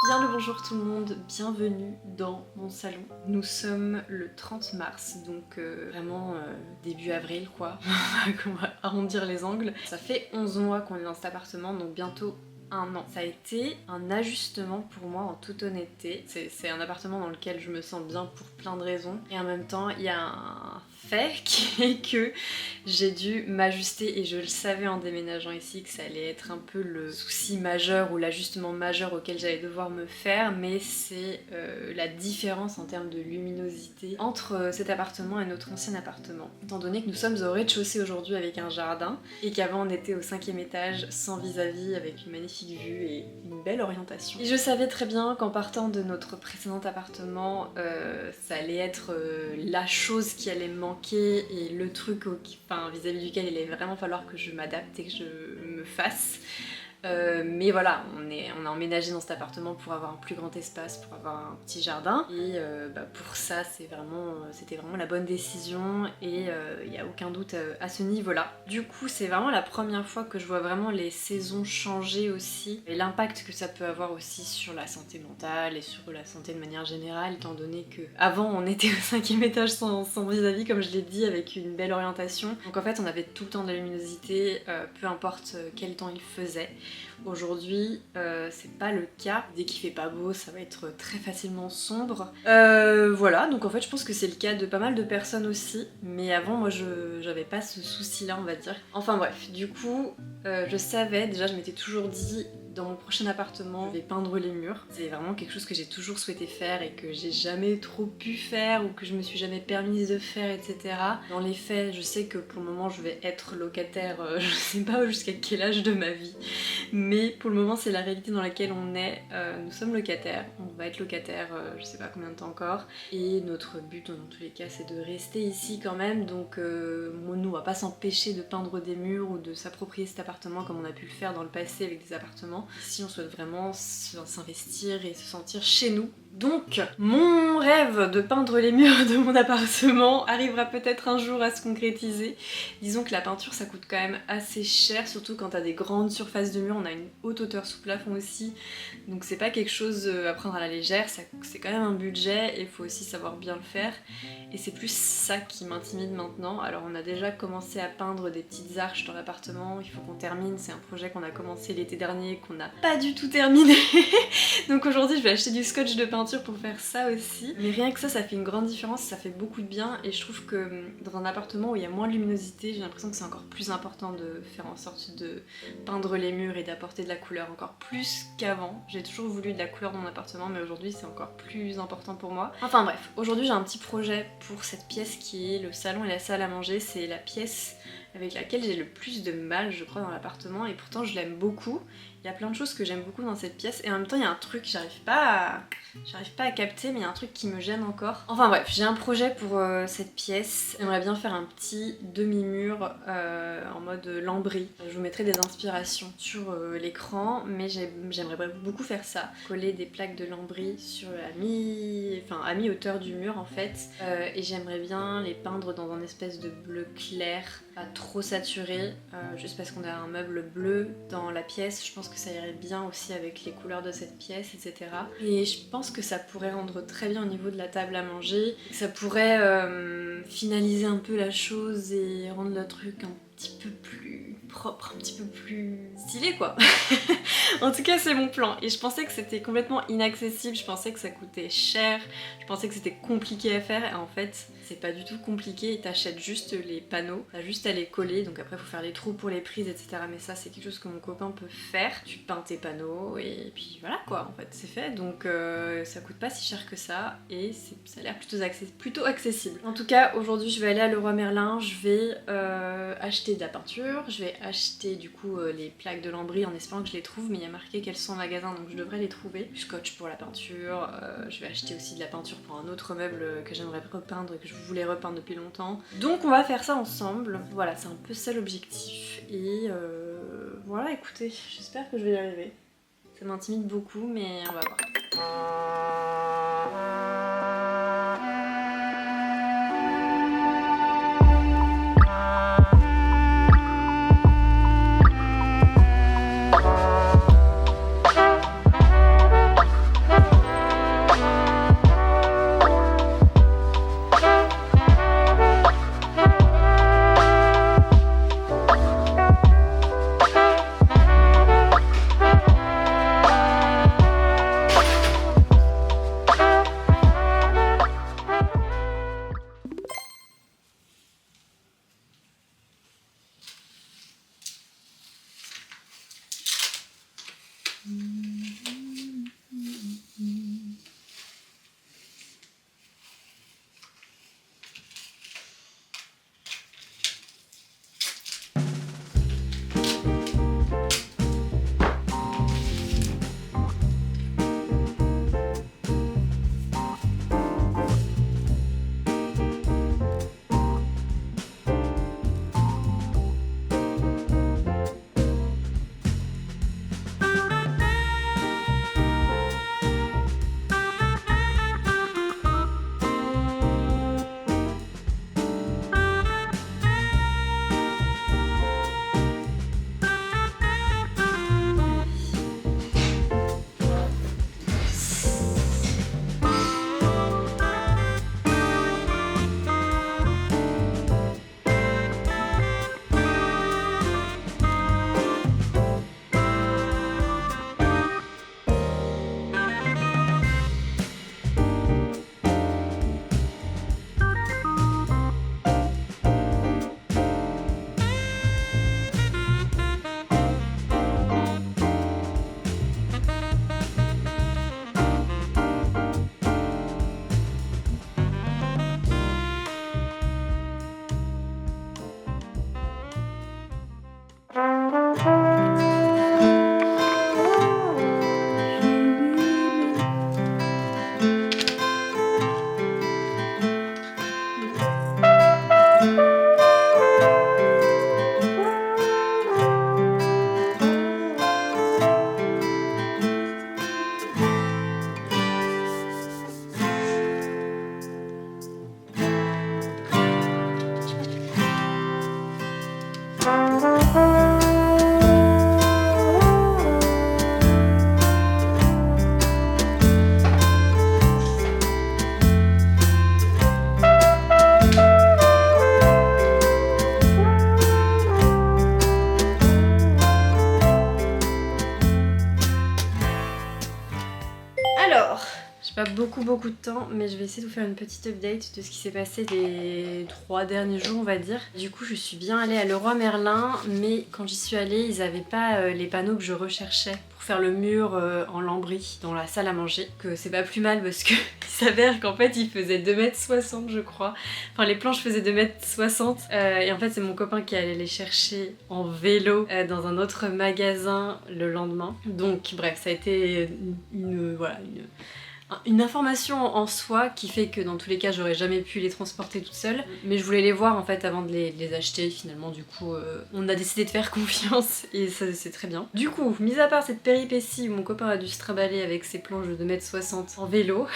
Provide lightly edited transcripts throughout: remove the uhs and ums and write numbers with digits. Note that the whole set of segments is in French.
Bien le bonjour tout le monde, bienvenue dans mon salon. Nous sommes le 30 mars, donc vraiment début avril quoi, on va arrondir les angles. Ça fait 11 mois qu'on est dans cet appartement, donc bientôt un an. Ça a été un ajustement pour moi en toute honnêteté. C'est un appartement dans lequel je me sens bien pour plein de raisons. Et en même temps, il y a un fait qui est que j'ai dû m'ajuster et je le savais en déménageant ici que ça allait être un peu le souci majeur ou l'ajustement majeur auquel j'allais devoir me faire, mais c'est la différence en termes de luminosité entre cet appartement et notre ancien appartement. Étant donné que nous sommes au rez-de-chaussée aujourd'hui avec un jardin et qu'avant on était au 5e étage sans vis-à-vis avec une magnifique vue et une belle orientation. Et je savais très bien qu'en partant de notre précédent appartement, ça allait être la chose qui allait me manquer et le truc vis-à-vis duquel il allait vraiment falloir que je m'adapte et que je me fasse. Mais voilà, on a emménagé dans cet appartement pour avoir un plus grand espace, pour avoir un petit jardin. Et pour ça, c'était vraiment la bonne décision et il n'y a aucun doute à ce niveau-là. Du coup, c'est vraiment la première fois que je vois vraiment les saisons changer aussi. Et l'impact que ça peut avoir aussi sur la santé mentale et sur la santé de manière générale, étant donné que avant on était au 5e étage sans vis-à-vis, comme je l'ai dit, avec une belle orientation. Donc en fait, on avait tout le temps de la luminosité, peu importe quel temps il faisait. Aujourd'hui, c'est pas le cas. Dès qu'il fait pas beau, ça va être très facilement sombre. Voilà, donc en fait, je pense que c'est le cas de pas mal de personnes aussi. Mais avant, moi, j'avais pas ce souci-là, on va dire. Enfin bref, du coup, je savais, déjà, je m'étais toujours dit, dans mon prochain appartement, je vais peindre les murs. C'est vraiment quelque chose que j'ai toujours souhaité faire et que j'ai jamais trop pu faire ou que je me suis jamais permise de faire, etc. Dans les faits, je sais que pour le moment, je vais être locataire, je sais pas jusqu'à quel âge de ma vie. Mais pour le moment, c'est la réalité dans laquelle on est. Nous sommes locataires, on va être locataire je sais pas combien de temps encore. Et notre but, dans tous les cas, c'est de rester ici quand même. Donc nous, on va pas s'empêcher de peindre des murs ou de s'approprier cet appartement comme on a pu le faire dans le passé avec des appartements. Ici, on souhaite vraiment s'investir et se sentir chez nous. Donc, mon rêve de peindre les murs de mon appartement arrivera peut-être un jour à se concrétiser. Disons que la peinture, ça coûte quand même assez cher, surtout quand t'as des grandes surfaces de murs. On a une haute hauteur sous plafond aussi, donc c'est pas quelque chose à prendre à la légère. C'est quand même un budget et il faut aussi savoir bien le faire. Et c'est plus ça qui m'intimide maintenant. Alors on a déjà commencé à peindre des petites arches dans l'appartement, il faut qu'on termine. C'est un projet qu'on a commencé l'été dernier, qu'on n'a pas du tout terminé. Donc aujourd'hui je vais acheter du scotch de peinture pour faire ça aussi. Mais rien que ça fait une grande différence, ça fait beaucoup de bien. Et je trouve que dans un appartement où il y a moins de luminosité, j'ai l'impression que c'est encore plus important de faire en sorte de peindre les murs et d'apporter de la couleur encore plus qu'avant. J'ai toujours voulu de la couleur dans mon appartement, mais aujourd'hui c'est encore plus important pour moi. Enfin bref, aujourd'hui j'ai un petit projet pour cette pièce qui est le salon et la salle à manger. C'est la pièce avec laquelle j'ai le plus de mal, je crois, dans l'appartement, et pourtant je l'aime beaucoup. Il y a plein de choses que j'aime beaucoup dans cette pièce, et en même temps il y a un truc, j'arrive pas à capter, mais il y a un truc qui me gêne encore. Enfin bref, j'ai un projet pour cette pièce. J'aimerais bien faire un petit demi-mur en mode lambris. Je vous mettrai des inspirations sur l'écran, mais j'aimerais beaucoup faire ça. Coller des plaques de lambris sur à mi-hauteur du mur en fait. Et j'aimerais bien les peindre dans un espèce de bleu clair, pas trop saturé, juste parce qu'on a un meuble bleu dans la pièce. Je pense que ça irait bien aussi avec les couleurs de cette pièce, etc. Et je pense que ça pourrait rendre très bien au niveau de la table à manger. Ça pourrait finaliser un peu la chose et rendre le truc un petit peu plus propre, un petit peu plus stylé quoi. En tout cas c'est mon plan et je pensais que c'était complètement inaccessible, je pensais que ça coûtait cher, je pensais que c'était compliqué à faire et en fait c'est pas du tout compliqué, t'achètes juste les panneaux, t'as juste à les coller, donc après faut faire les trous pour les prises etc. Mais ça c'est quelque chose que mon copain peut faire, tu peins tes panneaux et puis voilà quoi en fait c'est fait, donc ça coûte pas si cher que ça et ça a l'air plutôt accessible. En tout cas aujourd'hui je vais aller à Leroy Merlin, je vais acheter de la peinture, je vais acheter du coup les plaques de lambris en espérant que je les trouve, mais il y a marqué qu'elles sont en magasin donc je devrais les trouver. Du scotch pour la peinture, je vais acheter aussi de la peinture pour un autre meuble que j'aimerais repeindre et que je voulais repeindre depuis longtemps. Donc on va faire ça ensemble, voilà c'est un peu ça l'objectif et voilà écoutez, j'espère que je vais y arriver. Ça m'intimide beaucoup mais on va voir. Alors, j'ai pas beaucoup de temps, mais je vais essayer de vous faire une petite update de ce qui s'est passé les 3 derniers jours, on va dire. Du coup, je suis bien allée à Leroy Merlin, mais quand j'y suis allée, ils avaient pas les panneaux que je recherchais pour faire le mur en lambris dans la salle à manger. Que c'est pas plus mal parce que il s'avère qu'en fait, il faisait 2,60 m je crois. Enfin, les planches faisaient 2,60 m et en fait, c'est mon copain qui allait les chercher en vélo dans un autre magasin le lendemain. Donc, bref, ça a été une information en soi qui fait que dans tous les cas j'aurais jamais pu les transporter toute seule, mais je voulais les voir en fait avant de les acheter. Finalement du coup on a décidé de faire confiance et ça c'est très bien. Du coup, mis à part cette péripétie où mon copain a dû se trimballer avec ses planches de 2,60 m en vélo,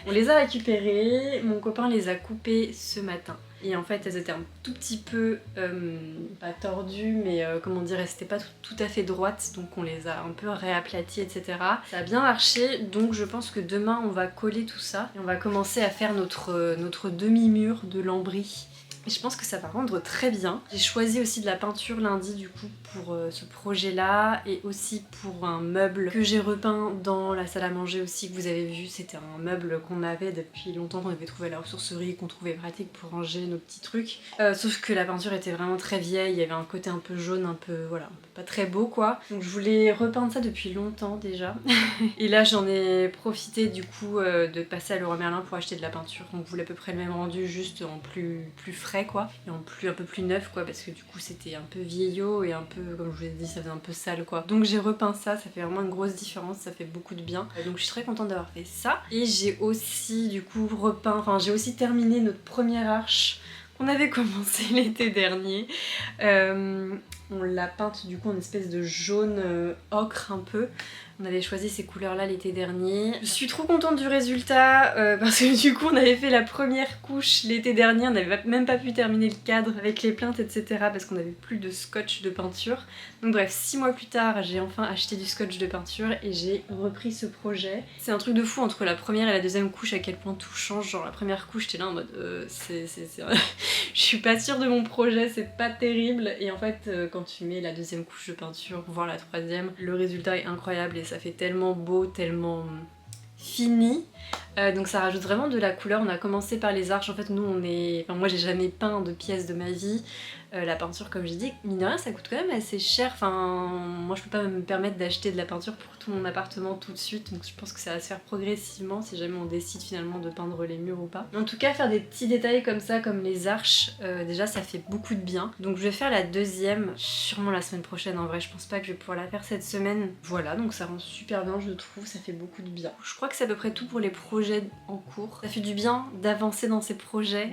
on les a récupérées, mon copain les a coupées ce matin. Et en fait elles étaient un tout petit peu, pas tordues, mais comment dire, elles étaient pas tout à fait droites, donc on les a un peu réaplaties, etc. Ça a bien marché, donc je pense que demain on va coller tout ça et on va commencer à faire notre demi-mur de lambris. Et je pense que ça va rendre très bien. J'ai choisi aussi de la peinture lundi du coup pour ce projet là et aussi pour un meuble que j'ai repeint dans la salle à manger aussi que vous avez vu. C'était un meuble qu'on avait depuis longtemps, qu'on avait trouvé à la ressourcerie et qu'on trouvait pratique pour ranger nos petits trucs. Sauf que la peinture était vraiment très vieille, il y avait un côté un peu jaune, un peu voilà, pas très beau quoi. Donc je voulais repeindre ça depuis longtemps déjà. Et là j'en ai profité du coup de passer à Leroy Merlin pour acheter de la peinture. On voulait à peu près le même rendu, juste en plus frais quoi, et en plus un peu plus neuf quoi, parce que du coup c'était un peu vieillot et un peu, comme je vous ai dit, ça faisait un peu sale quoi. Donc j'ai repeint ça, ça fait vraiment une grosse différence, ça fait beaucoup de bien. Donc je suis très contente d'avoir fait ça. Et j'ai aussi du coup repeint, enfin j'ai aussi terminé notre première arche qu'on avait commencé l'été dernier. On l'a peinte du coup en espèce de jaune ocre un peu. On avait choisi ces couleurs-là l'été dernier. Je suis trop contente du résultat parce que du coup on avait fait la première couche l'été dernier, on n'avait même pas pu terminer le cadre avec les plaintes etc. parce qu'on n'avait plus de scotch de peinture. Donc bref, 6 mois plus tard j'ai enfin acheté du scotch de peinture et j'ai repris ce projet. C'est un truc de fou entre la première et la deuxième couche à quel point tout change. Genre la première couche j'étais là en mode je suis pas sûre de mon projet, c'est pas terrible, et en fait quand tu mets la deuxième couche de peinture voire la troisième, le résultat est incroyable et ça fait tellement beau, tellement fini. Donc ça rajoute vraiment de la couleur. On a commencé par les arches, en fait nous on est... Enfin moi j'ai jamais peint de pièces de ma vie. La peinture comme j'ai dit, mine de rien ça coûte quand même assez cher. Enfin moi je peux pas me permettre d'acheter de la peinture pour tout mon appartement tout de suite, donc je pense que ça va se faire progressivement si jamais on décide finalement de peindre les murs ou pas. Mais en tout cas faire des petits détails comme ça, comme les arches, déjà ça fait beaucoup de bien. Donc je vais faire la deuxième sûrement la semaine prochaine. En vrai je pense pas que je vais pouvoir la faire cette semaine. Voilà, donc ça rend super bien je trouve, ça fait beaucoup de bien. Je crois que c'est à peu près tout pour les projets en cours. Ça fait du bien d'avancer dans ces projets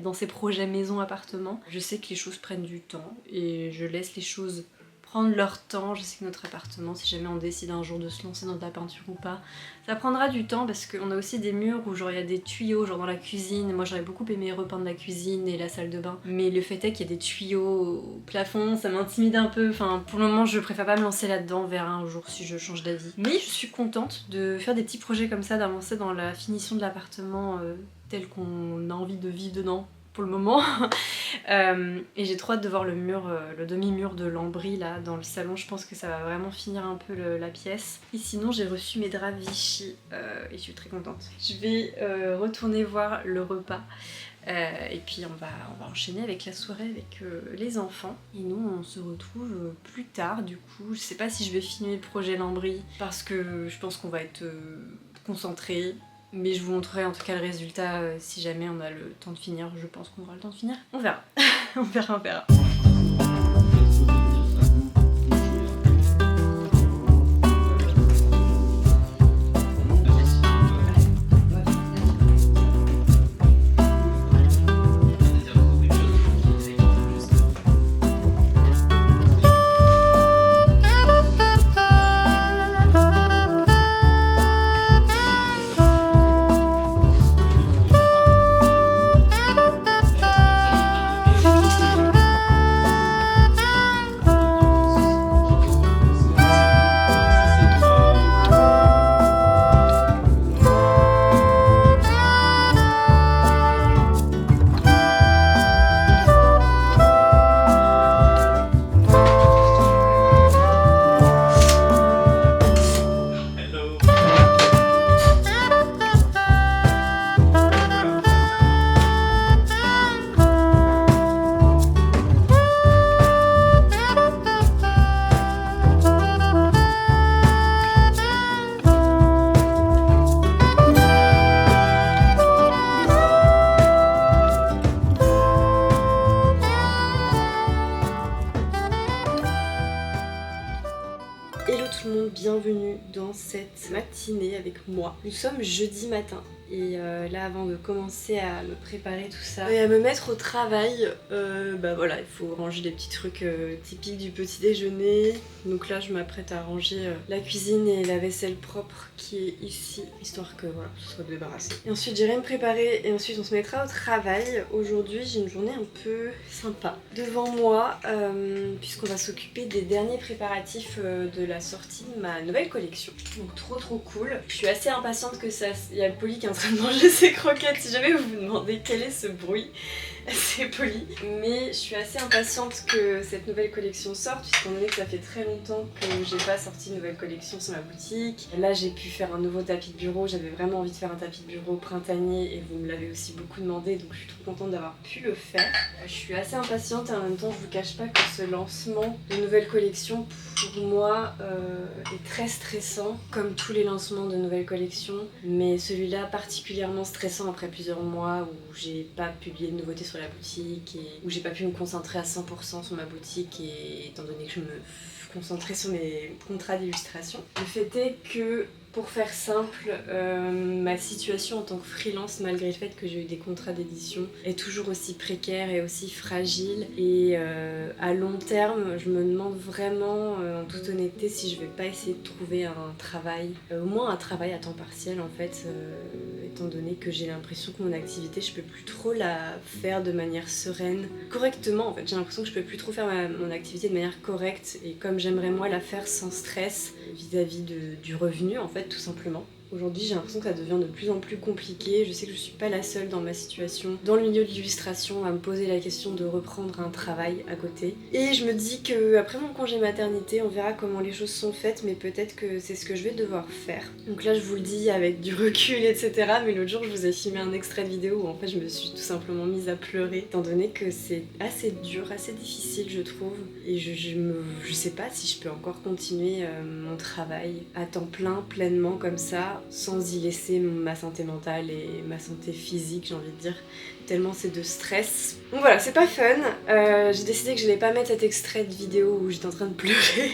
maison appartement. Je sais que les choses prennent du temps et je laisse les choses prendre leur temps. Je sais que notre appartement, si jamais on décide un jour de se lancer dans de la peinture ou pas, ça prendra du temps parce qu'on a aussi des murs où genre il y a des tuyaux genre dans la cuisine. Moi j'aurais beaucoup aimé repeindre la cuisine et la salle de bain, mais le fait est qu'il y a des tuyaux au plafond, ça m'intimide un peu. Enfin pour le moment je préfère pas me lancer là-dedans, on verra un jour si je change d'avis. Mais je suis contente de faire des petits projets comme ça, d'avancer dans la finition de l'appartement tel qu'on a envie de vivre dedans pour le moment. Et j'ai trop hâte de voir le mur, le demi-mur de lambris là dans le salon. Je pense que ça va vraiment finir un peu la pièce. Et sinon j'ai reçu mes draps Vichy et je suis très contente. Je vais retourner voir le repas et puis on va enchaîner avec la soirée avec les enfants. Et nous on se retrouve plus tard du coup. Je sais pas si je vais filmer le projet lambris parce que je pense qu'on va être concentrés. Mais je vous montrerai en tout cas le résultat si jamais on a le temps de finir. Je pense qu'on aura le temps de finir. On verra. on verra. cette matinée avec moi. Nous sommes jeudi matin. Et là, avant de commencer à me préparer tout ça et à me mettre au travail, bah voilà, il faut ranger des petits trucs typiques du petit déjeuner. Donc là, je m'apprête à ranger la cuisine et la vaisselle propre qui est ici, histoire que voilà, ce soit débarrassé. Et ensuite, j'irai me préparer et ensuite on se mettra au travail. Aujourd'hui, j'ai une journée un peu sympa devant moi, puisqu'on va s'occuper des derniers préparatifs de la sortie de ma nouvelle collection. Donc trop cool. Je suis assez impatiente que ça... Il y a le Polly qui est en train de manger ses croquettes. Si jamais vous vous demandez quel est ce bruit, c'est Polly. Mais je suis assez impatiente que cette nouvelle collection sorte, puisqu'on donné que ça fait très longtemps que j'ai pas sorti de nouvelle collection sur ma boutique. Là, j'ai pu faire un nouveau tapis de bureau. J'avais vraiment envie de faire un tapis de bureau printanier et vous me l'avez aussi beaucoup demandé, donc je suis trop contente d'avoir pu le faire. Je suis assez impatiente et en même temps, je vous cache pas que ce lancement de nouvelle collection, pour moi, est très stressant, comme tous les lancements de nouvelles collections. Mais celui-là, particulièrement stressant après plusieurs mois où j'ai pas publié de nouveautés sur la boutique et où j'ai pas pu me concentrer à 100% sur ma boutique, et étant donné que je me concentrais sur mes contrats d'illustration. Le fait est que, pour faire simple, ma situation en tant que freelance, malgré le fait que j'ai eu des contrats d'édition, est toujours aussi précaire et aussi fragile. Et à long terme, je me demande vraiment, en toute honnêteté, si je vais pas essayer de trouver un travail, au moins un travail à temps partiel en fait, étant donné que j'ai l'impression que mon activité, je peux plus trop la faire de manière sereine, correctement en fait. J'ai l'impression que je peux plus trop faire mon activité de manière correcte et comme j'aimerais moi la faire sans stress vis-à-vis du revenu en fait, tout simplement. Aujourd'hui, j'ai l'impression que ça devient de plus en plus compliqué. Je sais que je suis pas la seule dans ma situation, dans le milieu de l'illustration, à me poser la question de reprendre un travail à côté. Et je me dis que après mon congé maternité, on verra comment les choses sont faites, mais peut-être que c'est ce que je vais devoir faire. Donc là, je vous le dis avec du recul, etc. Mais l'autre jour, je vous ai filmé un extrait de vidéo où en fait, je me suis tout simplement mise à pleurer, étant donné que c'est assez dur, assez difficile, je trouve. Et je sais pas si je peux encore continuer mon travail à temps plein, pleinement comme ça, sans y laisser ma santé mentale et ma santé physique, j'ai envie de dire, tellement c'est de stress. Donc voilà, c'est pas fun. J'ai décidé que je n'allais pas mettre cet extrait de vidéo où j'étais en train de pleurer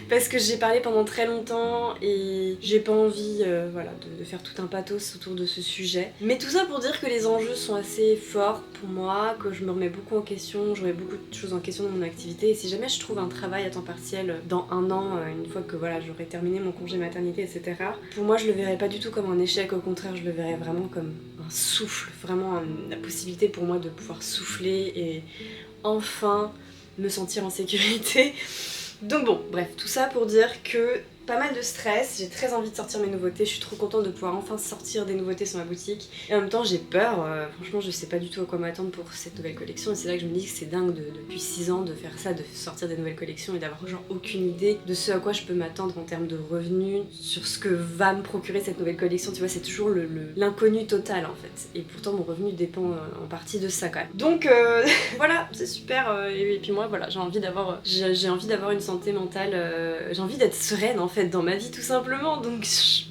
parce que j'ai parlé pendant très longtemps et j'ai pas envie voilà, de faire tout un pathos autour de ce sujet. Mais tout ça pour dire que les enjeux sont assez forts pour moi, que je me remets beaucoup en question, je remets beaucoup de choses en question dans mon activité, et si jamais je trouve un travail à temps partiel dans un an, une fois que voilà, j'aurai terminé mon congé maternité, etc., pour moi je le verrais pas du tout comme un échec, au contraire je le verrais vraiment comme un souffle, vraiment la possibilité pour moi de pouvoir souffler et enfin me sentir en sécurité. Donc bon, bref, tout ça pour dire que pas mal de stress, j'ai très envie de sortir mes nouveautés, je suis trop contente de pouvoir enfin sortir des nouveautés sur ma boutique. Et en même temps j'ai peur, franchement je sais pas du tout à quoi m'attendre pour cette nouvelle collection. Et c'est là que je me dis que c'est dingue depuis 6 ans de faire ça, de sortir des nouvelles collections et d'avoir genre aucune idée de ce à quoi je peux m'attendre en termes de revenus, sur ce que va me procurer cette nouvelle collection. Tu vois, c'est toujours l'inconnu total en fait. Et pourtant mon revenu dépend en partie de ça quand même. Donc voilà, c'est super. Et puis moi voilà, j'ai envie d'avoir une santé mentale, j'ai envie d'être sereine en fait dans ma vie tout simplement, donc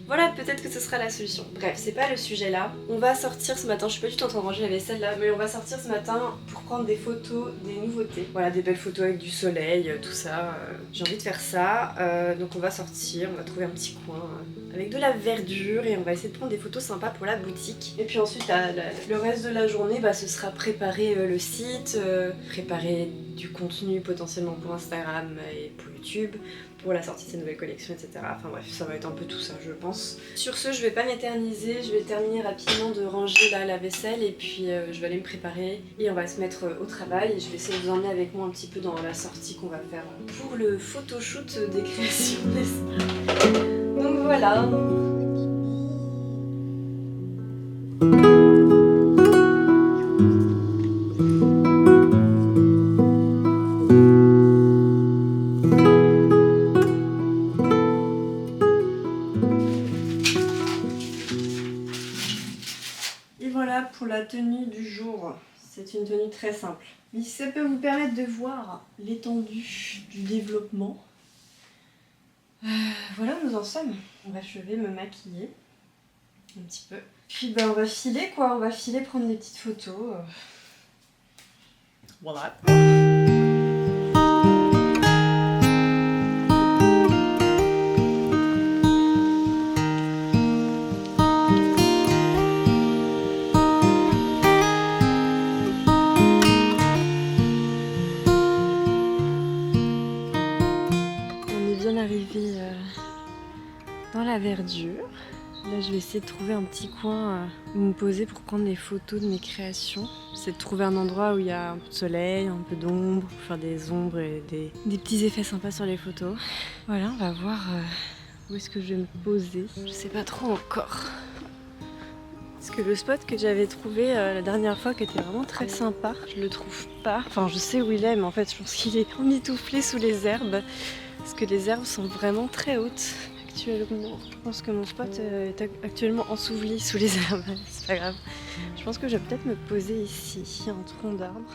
voilà, peut-être que ce sera la solution. Bref, c'est pas le sujet là. On va sortir ce matin, je suis pas du tout en train de ranger la vaisselle là, mais on va sortir ce matin pour prendre des photos des nouveautés. Voilà, des belles photos avec du soleil, tout ça. J'ai envie de faire ça, donc on va sortir, on va trouver un petit coin avec de la verdure et on va essayer de prendre des photos sympas pour la boutique. Et puis ensuite, le reste de la journée, bah, ce sera préparer le site, préparer du contenu potentiellement pour Instagram et pour YouTube, pour la sortie de ces nouvelles collections, etc. Enfin bref, ça va être un peu tout ça, je pense. Sur ce, je vais pas m'éterniser, je vais terminer rapidement de ranger là la vaisselle et puis je vais aller me préparer et on va se mettre au travail et je vais essayer de vous emmener avec moi un petit peu dans la sortie qu'on va faire pour le photoshoot des créations d'Esma. Donc voilà. Pour la tenue du jour, c'est une tenue très simple. Mais si ça peut vous permettre de voir l'étendue du développement, voilà où nous en sommes. Je vais me maquiller un petit peu. Puis on va filer quoi, on va filer prendre des petites photos. Voilà. essayer de trouver un petit coin où me poser pour prendre des photos de mes créations. J'essaie de trouver un endroit où il y a un peu de soleil, un peu d'ombre, pour faire des ombres et des petits effets sympas sur les photos. Voilà, on va voir où est-ce que je vais me poser. Je sais pas trop encore. Parce que le spot que j'avais trouvé la dernière fois, qui était vraiment très sympa, je le trouve pas. Enfin, je sais où il est, mais en fait, je pense qu'il est emmitouflé sous les herbes. Parce que les herbes sont vraiment très hautes actuellement. Je pense que mon spot est actuellement enseveli sous les herbes. C'est pas grave. Je pense que je vais peut-être me poser ici. Il y a un tronc d'arbre.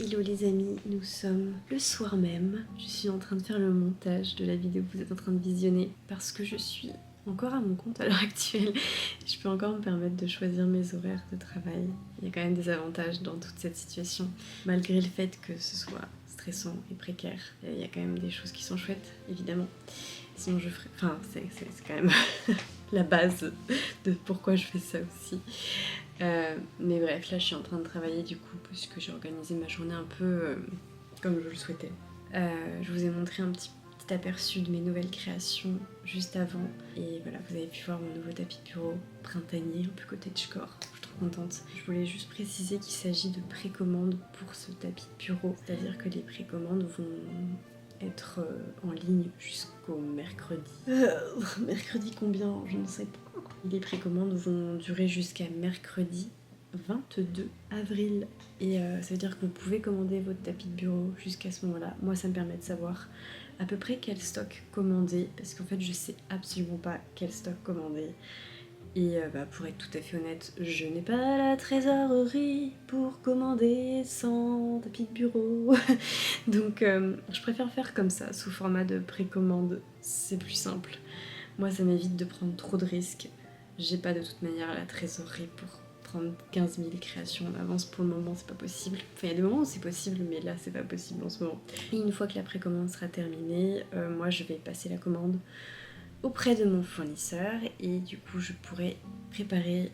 Hello les amis, nous sommes le soir même. Je suis en train de faire le montage de la vidéo que vous êtes en train de visionner parce que je suis encore à mon compte à l'heure actuelle. Je peux encore me permettre de choisir mes horaires de travail. Il y a quand même des avantages dans toute cette situation. Malgré le fait que ce soit stressant et précaire, il y a quand même des choses qui sont chouettes, évidemment. Sinon je ferais... Enfin, c'est quand même la base de pourquoi je fais ça aussi. Mais bref, là je suis en train de travailler du coup puisque j'ai organisé ma journée un peu comme je le souhaitais. Je vous ai montré un petit aperçu de mes nouvelles créations juste avant et voilà, vous avez pu voir mon nouveau tapis de bureau printanier un peu cottagecore. Je suis trop contente. Je voulais juste préciser qu'il s'agit de précommande pour ce tapis de bureau, c'est-à-dire que les précommandes vont être en ligne jusqu'au mercredi. Mercredi combien? Je ne sais pas. Les précommandes vont durer jusqu'à mercredi 22 avril. Et ça veut dire que vous pouvez commander votre tapis de bureau jusqu'à ce moment-là. Moi, ça me permet de savoir à peu près quel stock commander. Parce qu'en fait, je sais absolument pas quel stock commander. Et pour être tout à fait honnête, je n'ai pas la trésorerie pour commander 100 tapis de bureau. Donc je préfère faire comme ça, sous format de précommande. C'est plus simple. Moi, ça m'évite de prendre trop de risques. J'ai pas de toute manière la trésorerie pour prendre 15 000 créations en avance. Pour le moment, c'est pas possible. Enfin, il y a des moments où c'est possible, mais là, c'est pas possible en ce moment. Et une fois que la précommande sera terminée, moi, je vais passer la commande auprès de mon fournisseur et du coup je pourrai préparer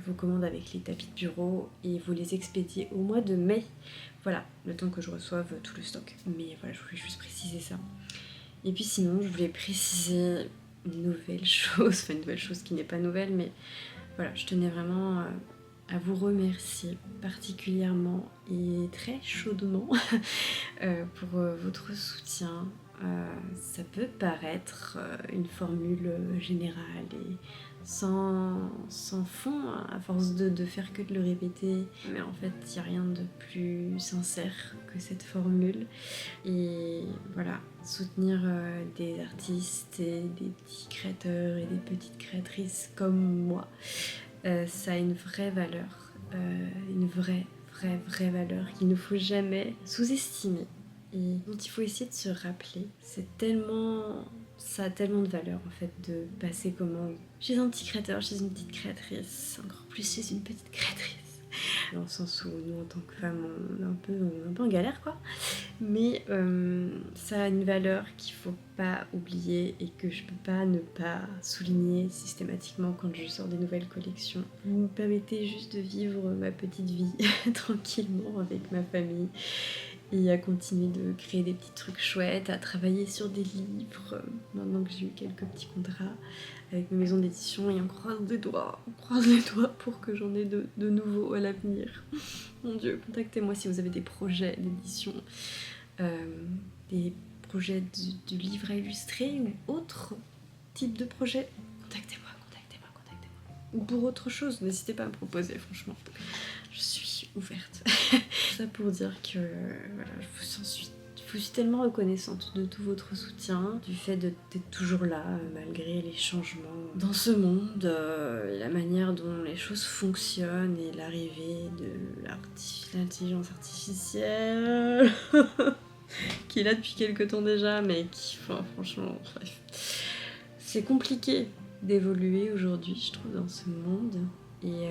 vos commandes avec les tapis de bureau et vous les expédier au mois de mai. Voilà, le temps que je reçoive tout le stock. Mais voilà, je voulais juste préciser ça. Et puis sinon, je voulais préciser une nouvelle chose, enfin une nouvelle chose qui n'est pas nouvelle, mais voilà, je tenais vraiment à vous remercier particulièrement et très chaudement pour votre soutien. Ça peut paraître une formule générale et sans fond à force de faire que de le répéter, mais en fait il n'y a rien de plus sincère que cette formule. Et voilà, soutenir des artistes et des petits créateurs et des petites créatrices comme moi, ça a une vraie valeur, une vraie valeur qu'il ne faut jamais sous-estimer et dont il faut essayer de se rappeler. Ça a tellement de valeur en fait de passer commande chez un petit créateur, chez une petite créatrice, encore plus chez une petite créatrice. Dans le sens où nous en tant que femmes on est un peu en galère quoi. Mais ça a une valeur qu'il faut pas oublier et que je peux pas ne pas souligner systématiquement quand je sors des nouvelles collections. Vous me permettez juste de vivre ma petite vie tranquillement avec ma famille et à continuer de créer des petits trucs chouettes, à travailler sur des livres maintenant que j'ai eu quelques petits contrats avec mes maisons d'édition et on croise les doigts pour que j'en ai de nouveaux à l'avenir. Mon Dieu, contactez-moi si vous avez des projets d'édition, des projets de livres à illustrer ou autres types de projets. Contactez-moi. ou pour autre chose, n'hésitez pas à me proposer, franchement. Je suis ouverte. Ça pour dire que voilà, je vous suis tellement reconnaissante de tout votre soutien, du fait d'être toujours là malgré les changements dans ce monde, la manière dont les choses fonctionnent et l'arrivée de l'intelligence artificielle qui est là depuis quelques temps déjà, mais qui, enfin, franchement, bref. C'est compliqué d'évoluer aujourd'hui, je trouve, dans ce monde. Et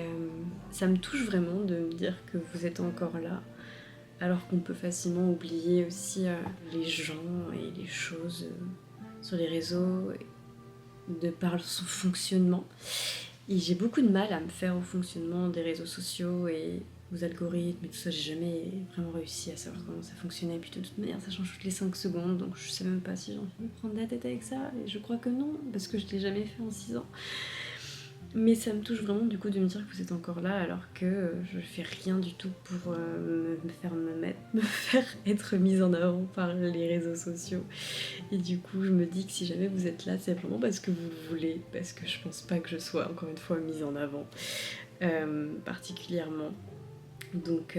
ça me touche vraiment de me dire que vous êtes encore là, alors qu'on peut facilement oublier aussi les gens et les choses sur les réseaux, de par son fonctionnement. Et j'ai beaucoup de mal à me faire au fonctionnement des réseaux sociaux et aux algorithmes et tout ça. J'ai jamais vraiment réussi à savoir comment ça fonctionnait. Et puis de toute manière, ça change toutes les 5 secondes, donc je sais même pas si j'ai envie de me prendre la tête avec ça. Et je crois que non, parce que je l'ai jamais fait en 6 ans. Mais ça me touche vraiment du coup de me dire que vous êtes encore là alors que je fais rien du tout pour me faire être mise en avant par les réseaux sociaux. Et du coup je me dis que si jamais vous êtes là, c'est vraiment parce que vous le voulez, parce que je pense pas que je sois encore une fois mise en avant particulièrement. Donc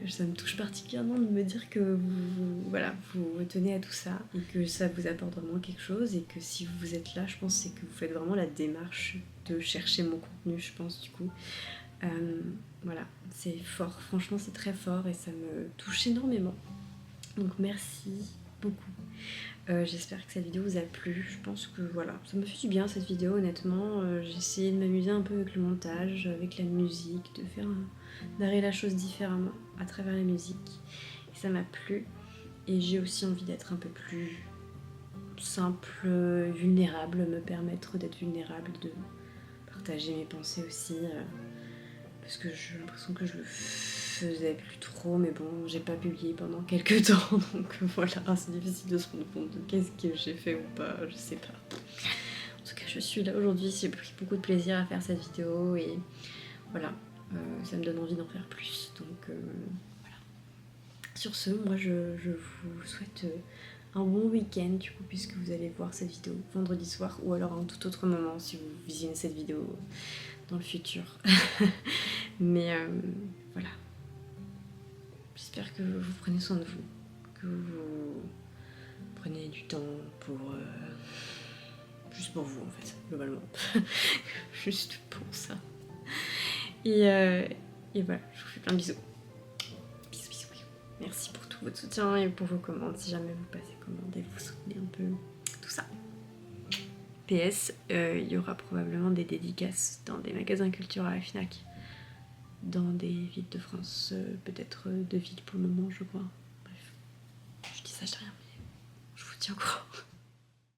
ça me touche particulièrement de me dire que vous tenez à tout ça et que ça vous apporte vraiment quelque chose et que si vous êtes là, je pense c'est que vous faites vraiment la démarche de chercher mon contenu, je pense du coup. Voilà, c'est fort, franchement c'est très fort et ça me touche énormément. Donc merci beaucoup. J'espère que cette vidéo vous a plu. Je pense que voilà, ça me fait du bien cette vidéo honnêtement. J'ai essayé de m'amuser un peu avec le montage, avec la musique, de faire narrer la chose différemment à travers la musique. Et ça m'a plu. Et j'ai aussi envie d'être un peu plus simple, vulnérable, me permettre d'être vulnérable, de partager mes pensées aussi. Parce que j'ai l'impression que je le faisais plus trop, mais bon, j'ai pas publié pendant quelques temps, donc voilà, c'est difficile de se rendre compte de qu'est-ce que j'ai fait ou pas, je sais pas. En tout cas, je suis là aujourd'hui, j'ai pris beaucoup de plaisir à faire cette vidéo et voilà, ça me donne envie d'en faire plus, donc voilà. Sur ce, moi je vous souhaite un bon week-end du coup, puisque vous allez voir cette vidéo vendredi soir ou alors à un tout autre moment si vous visionnez cette vidéo dans le futur. Mais voilà. J'espère que vous prenez soin de vous, que vous prenez du temps pour... juste pour vous en fait, globalement. Juste pour ça. Et voilà, je vous fais plein de bisous. Bisous, bisous, bisous. Merci pour tout votre soutien et pour vos commandes. Si jamais vous passez commande et vous soutenez un peu tout ça. PS, il y aura probablement des dédicaces dans des magasins culturels à la FNAC. Dans des villes de France, peut-être 2 villes pour le moment, je crois. Bref, je dis ça, je dis rien, mais je vous tiens au courant.